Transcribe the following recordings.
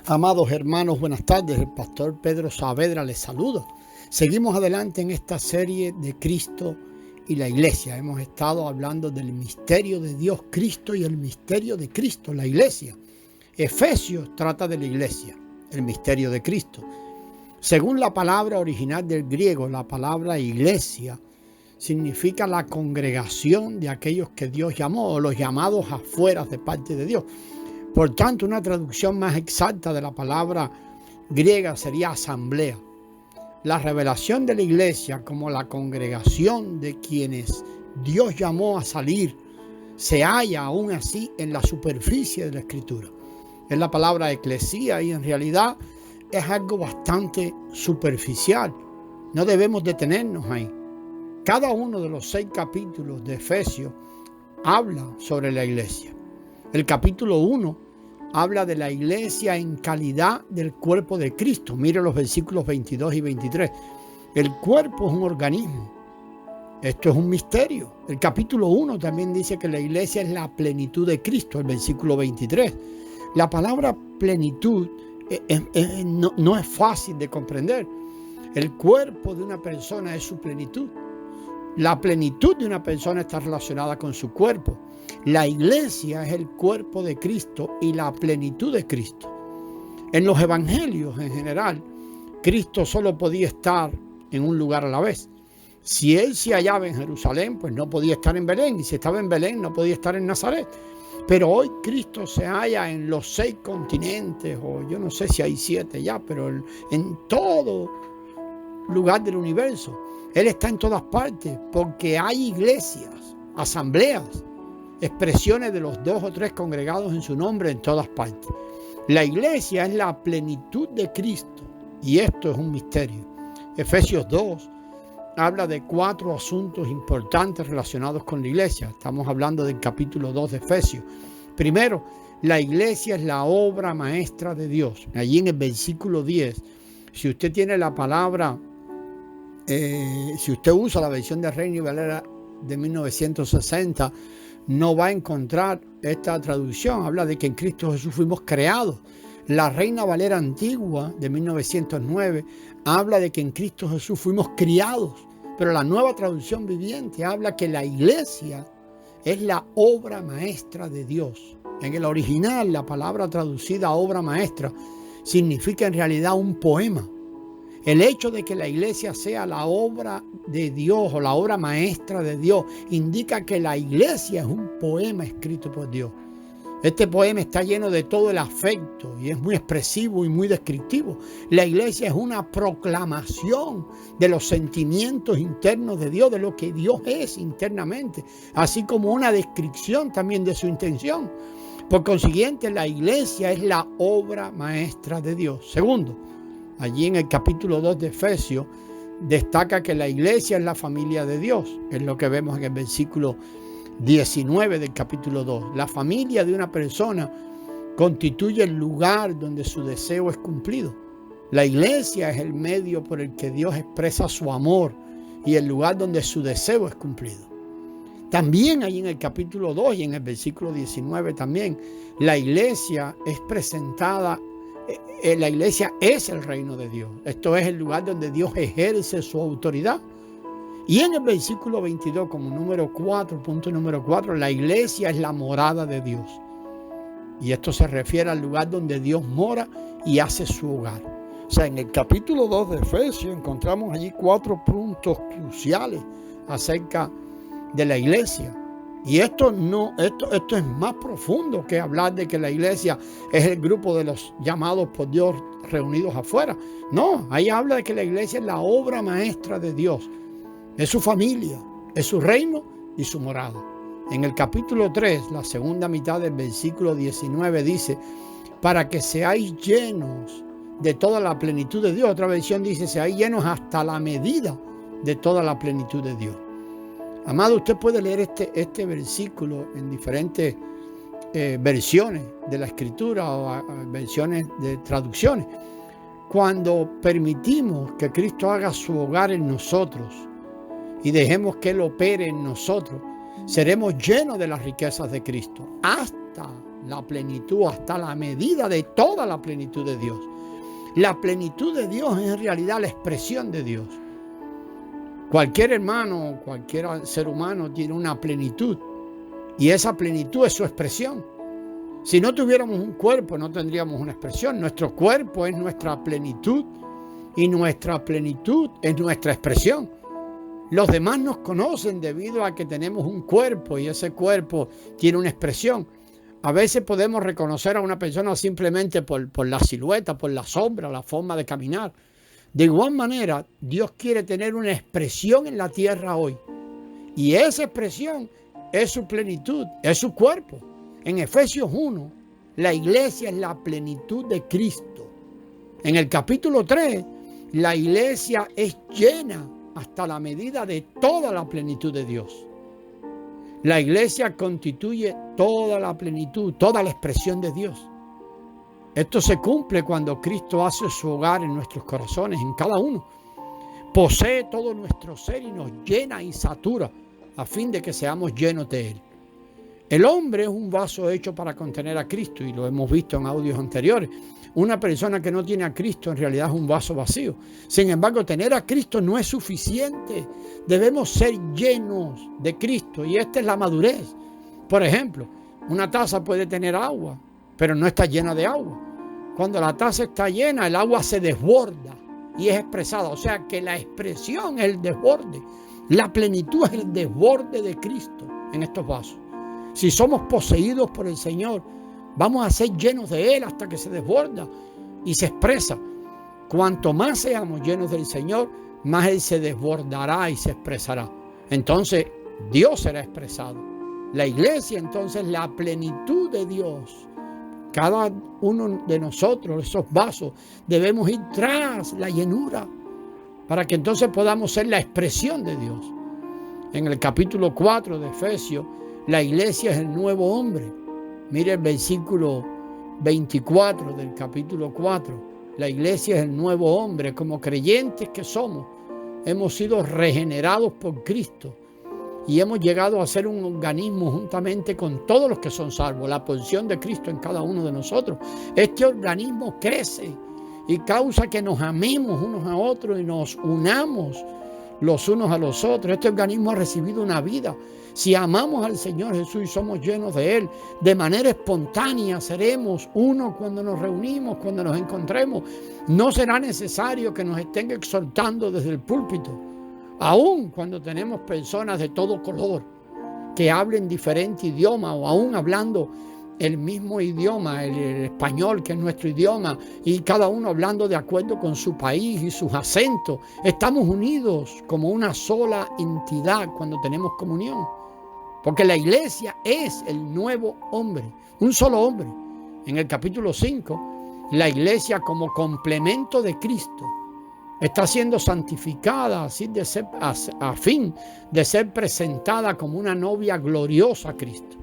Amados hermanos, buenas tardes. El pastor Pedro Saavedra les saluda. Seguimos adelante en esta serie de Cristo y la Iglesia. Hemos estado hablando del misterio de Dios, Cristo, y el misterio de Cristo, la Iglesia. Efesios trata de la Iglesia, el misterio de Cristo. Según la palabra original del griego, la palabra iglesia significa la congregación de aquellos que Dios llamó, o los llamados afuera de parte de Dios. Por tanto, una traducción más exacta de la palabra griega sería asamblea. La revelación de la iglesia como la congregación de quienes Dios llamó a salir se halla aún así en la superficie de la Escritura. Es la palabra eclesía y en realidad es algo bastante superficial. No debemos detenernos ahí. Cada uno de los 6 capítulos de Efesios habla sobre la iglesia. El capítulo 1 habla de la iglesia en calidad del cuerpo de Cristo. Mire los versículos 22 y 23. El cuerpo es un organismo. Esto es un misterio. El capítulo 1 también dice que la iglesia es la plenitud de Cristo, el versículo 23. La palabra plenitud no es fácil de comprender. El cuerpo de una persona es su plenitud. La plenitud de una persona está relacionada con su cuerpo. La iglesia es el cuerpo de Cristo y la plenitud de Cristo. En los evangelios en general, Cristo solo podía estar en un lugar a la vez. Si él se hallaba en Jerusalén, pues no podía estar en Belén. Y si estaba en Belén, no podía estar en Nazaret. Pero hoy Cristo se halla en los 6 continentes, o yo no sé si hay 7 ya, pero en todo lugar del universo. Él está en todas partes porque hay iglesias, asambleas, expresiones de los 2 o 3 congregados en su nombre en todas partes. La iglesia es la plenitud de Cristo y esto es un misterio. Efesios 2 habla de 4 asuntos importantes relacionados con la iglesia. Estamos hablando del capítulo 2 de Efesios. Primero, la iglesia es la obra maestra de Dios. Allí en el versículo 10, si usted tiene la palabra, si usted usa la versión de Reina y Valera de 1960, no va a encontrar esta traducción. Habla de que en Cristo Jesús fuimos creados. La Reina Valera antigua de 1909 habla de que en Cristo Jesús fuimos criados. Pero la Nueva Traducción Viviente habla que la iglesia es la obra maestra de Dios. En el original, la palabra traducida obra maestra significa en realidad un poema. El hecho de que la iglesia sea la obra de Dios o la obra maestra de Dios indica que la iglesia es un poema escrito por Dios. Este poema está lleno de todo el afecto y es muy expresivo y muy descriptivo. La iglesia es una proclamación de los sentimientos internos de Dios, de lo que Dios es internamente, así como una descripción también de su intención. Por consiguiente, la iglesia es la obra maestra de Dios. Segundo, allí en el capítulo 2 de Efesios destaca que la iglesia es la familia de Dios. Es lo que vemos en el versículo 19 del capítulo 2. La familia de una persona constituye el lugar donde su deseo es cumplido. La iglesia es el medio por el que Dios expresa su amor y el lugar donde su deseo es cumplido. También ahí en el capítulo 2 y en el versículo 19 también, la iglesia es presentada. La iglesia es el reino de Dios. Esto es el lugar donde Dios ejerce su autoridad. Y en el versículo 22, como número 4, punto número 4, la iglesia es la morada de Dios. Y esto se refiere al lugar donde Dios mora y hace su hogar. O sea, en el capítulo 2 de Efesios encontramos allí 4 puntos cruciales acerca de la iglesia. Y esto es más profundo que hablar de que la iglesia es el grupo de los llamados por Dios reunidos afuera. No, ahí habla de que la iglesia es la obra maestra de Dios. Es su familia, es su reino y su morada. En el capítulo 3, la segunda mitad del versículo 19 dice, para que seáis llenos de toda la plenitud de Dios. Otra versión dice, seáis llenos hasta la medida de toda la plenitud de Dios. Amado, usted puede leer este versículo en diferentes versiones de la Escritura o versiones de traducciones. Cuando permitimos que Cristo haga su hogar en nosotros y dejemos que Él opere en nosotros, seremos llenos de las riquezas de Cristo hasta la plenitud hasta la medida de toda la plenitud de Dios. La plenitud de Dios es en realidad la expresión de Dios. Cualquier hermano, cualquier ser humano tiene una plenitud y esa plenitud es su expresión. Si no tuviéramos un cuerpo, no tendríamos una expresión. Nuestro cuerpo es nuestra plenitud y nuestra plenitud es nuestra expresión. Los demás nos conocen debido a que tenemos un cuerpo y ese cuerpo tiene una expresión. A veces podemos reconocer a una persona simplemente por la silueta, por la sombra, la forma de caminar. De igual manera, Dios quiere tener una expresión en la tierra hoy. Y esa expresión es su plenitud, es su cuerpo. En Efesios 1, la iglesia es la plenitud de Cristo. En el capítulo 3, la iglesia es llena hasta la medida de toda la plenitud de Dios. La iglesia constituye toda la plenitud, toda la expresión de Dios. Esto se cumple cuando Cristo hace su hogar en nuestros corazones, en cada uno. Posee todo nuestro ser y nos llena y satura a fin de que seamos llenos de Él. El hombre es un vaso hecho para contener a Cristo y lo hemos visto en audios anteriores. Una persona que no tiene a Cristo en realidad es un vaso vacío. Sin embargo, tener a Cristo no es suficiente. Debemos ser llenos de Cristo y esta es la madurez. Por ejemplo, una taza puede tener agua, pero no está llena de agua. Cuando la taza está llena, el agua se desborda y es expresada. O sea que la expresión es el desborde. La plenitud es el desborde de Cristo en estos vasos. Si somos poseídos por el Señor, vamos a ser llenos de Él hasta que se desborda y se expresa. Cuanto más seamos llenos del Señor, más Él se desbordará y se expresará. Entonces, Dios será expresado. La iglesia, entonces, la plenitud de Dios. Cada uno de nosotros, esos vasos, debemos ir tras la llenura para que entonces podamos ser la expresión de Dios. En el capítulo 4 de Efesios, la iglesia es el nuevo hombre. Mire el versículo 24 del capítulo 4. La iglesia es el nuevo hombre. Como creyentes que somos, hemos sido regenerados por Cristo y hemos llegado a ser un organismo juntamente con todos los que son salvos. La porción de Cristo en cada uno de nosotros. Este organismo crece y causa que nos amemos unos a otros y nos unamos los unos a los otros. Este organismo ha recibido una vida. Si amamos al Señor Jesús y somos llenos de Él, de manera espontánea seremos uno cuando nos reunimos, cuando nos encontremos. No será necesario que nos estén exhortando desde el púlpito, aun cuando tenemos personas de todo color que hablen diferente idioma o aún hablando el mismo idioma, el español que es nuestro idioma, y cada uno hablando de acuerdo con su país y sus acentos. Estamos unidos como una sola entidad cuando tenemos comunión. Porque la iglesia es el nuevo hombre, un solo hombre. En el capítulo 5, la iglesia como complemento de Cristo está siendo santificada a fin de ser presentada como una novia gloriosa a Cristo.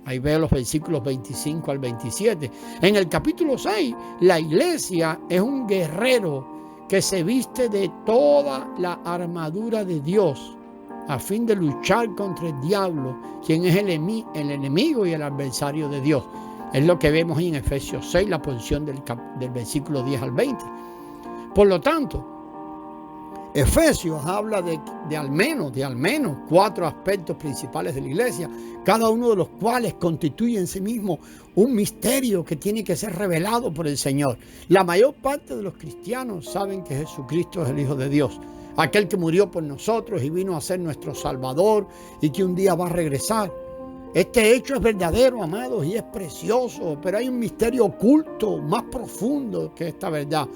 Ahí veo los versículos 25 al 27. En el capítulo 6, la iglesia es un guerrero que se viste de toda la armadura de Dios a fin de luchar contra el diablo, quien es el enemigo y el adversario de Dios. Es lo que vemos en Efesios 6, la porción del versículo 10 al 20. Por lo tanto, Efesios habla de al menos 4 aspectos principales de la iglesia, cada uno de los cuales constituye en sí mismo un misterio que tiene que ser revelado por el Señor. La mayor parte de los cristianos saben que Jesucristo es el Hijo de Dios, aquel que murió por nosotros y vino a ser nuestro Salvador y que un día va a regresar. Este hecho es verdadero, amados, y es precioso, pero hay un misterio oculto más profundo que esta verdad.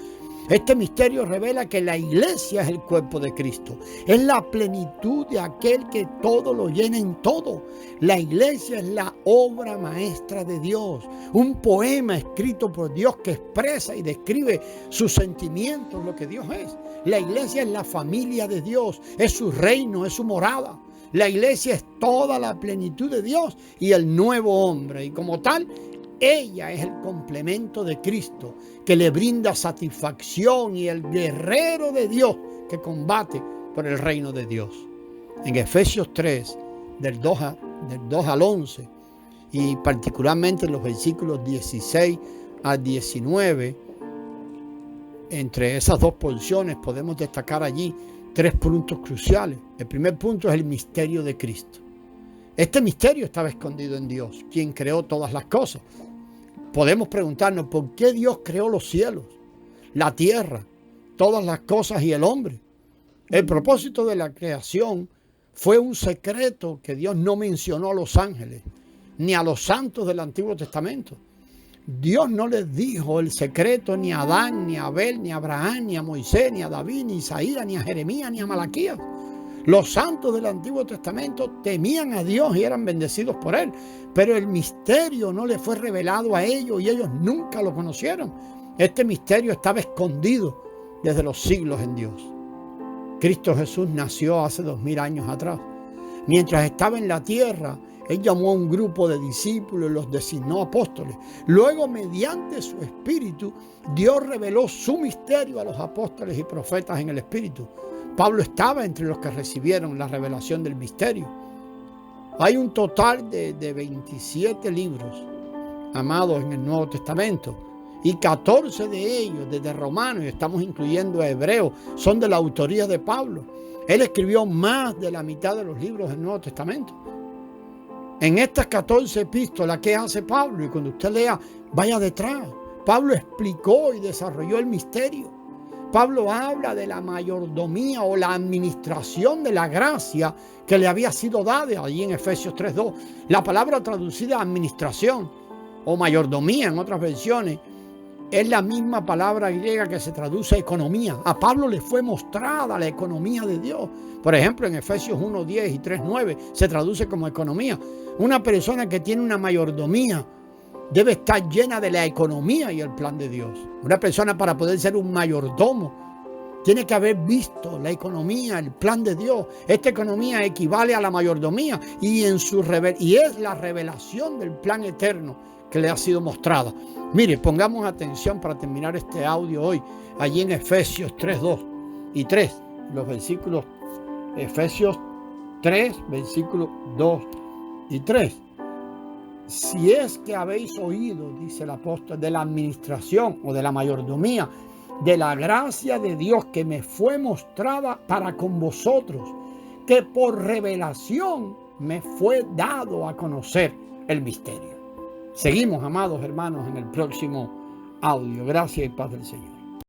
Este misterio revela que la iglesia es el cuerpo de Cristo. Es la plenitud de aquel que todo lo llena en todo. La iglesia es la obra maestra de Dios. Un poema escrito por Dios que expresa y describe sus sentimientos, lo que Dios es. La iglesia es la familia de Dios. Es su reino, es su morada. La iglesia es toda la plenitud de Dios y el nuevo hombre. Y como tal, ella es el complemento de Cristo que le brinda satisfacción y el guerrero de Dios que combate por el reino de Dios. En Efesios 3, del 2 al 11, y particularmente en los versículos 16 a 19, entre esas dos porciones podemos destacar allí 3 puntos cruciales. El primer punto es el misterio de Cristo. Este misterio estaba escondido en Dios, quien creó todas las cosas. Podemos preguntarnos por qué Dios creó los cielos, la tierra, todas las cosas y el hombre. El propósito de la creación fue un secreto que Dios no mencionó a los ángeles ni a los santos del Antiguo Testamento. Dios no les dijo el secreto ni a Adán, ni a Abel, ni a Abraham, ni a Moisés, ni a David, ni a Isaías, ni a Jeremías, ni a Malaquías. Los santos del Antiguo Testamento temían a Dios y eran bendecidos por Él, pero el misterio no les fue revelado a ellos y ellos nunca lo conocieron. Este misterio estaba escondido desde los siglos en Dios. Cristo Jesús nació hace 2000 años atrás. Mientras estaba en la tierra, Él llamó a un grupo de discípulos y los designó apóstoles. Luego, mediante su Espíritu, Dios reveló su misterio a los apóstoles y profetas en el Espíritu. Pablo estaba entre los que recibieron la revelación del misterio. Hay un total de 27 libros, amados, en el Nuevo Testamento. Y 14 de ellos, desde Romanos, y estamos incluyendo a Hebreos, son de la autoría de Pablo. Él escribió más de la mitad de los libros del Nuevo Testamento. En estas 14 epístolas, ¿qué hace Pablo? Y cuando usted lea, vaya detrás. Pablo explicó y desarrolló el misterio. Pablo habla de la mayordomía o la administración de la gracia que le había sido dada allí en Efesios 3:2. La palabra traducida administración o mayordomía en otras versiones es la misma palabra griega que se traduce economía. A Pablo le fue mostrada la economía de Dios. Por ejemplo, en Efesios 1:10 y 3:9 se traduce como economía. Una persona que tiene una mayordomía debe estar llena de la economía y el plan de Dios. Una persona, para poder ser un mayordomo, tiene que haber visto la economía, el plan de Dios. Esta economía equivale a la mayordomía y es la revelación del plan eterno que le ha sido mostrada. Mire, pongamos atención para terminar este audio hoy, allí en Efesios 3:2 y 3, los versículos, Efesios 3, versículos 2 y 3. Si es que habéis oído, dice el apóstol, de la administración o de la mayordomía, de la gracia de Dios que me fue mostrada para con vosotros, que por revelación me fue dado a conocer el misterio. Seguimos, amados hermanos, en el próximo audio. Gracias y paz del Señor.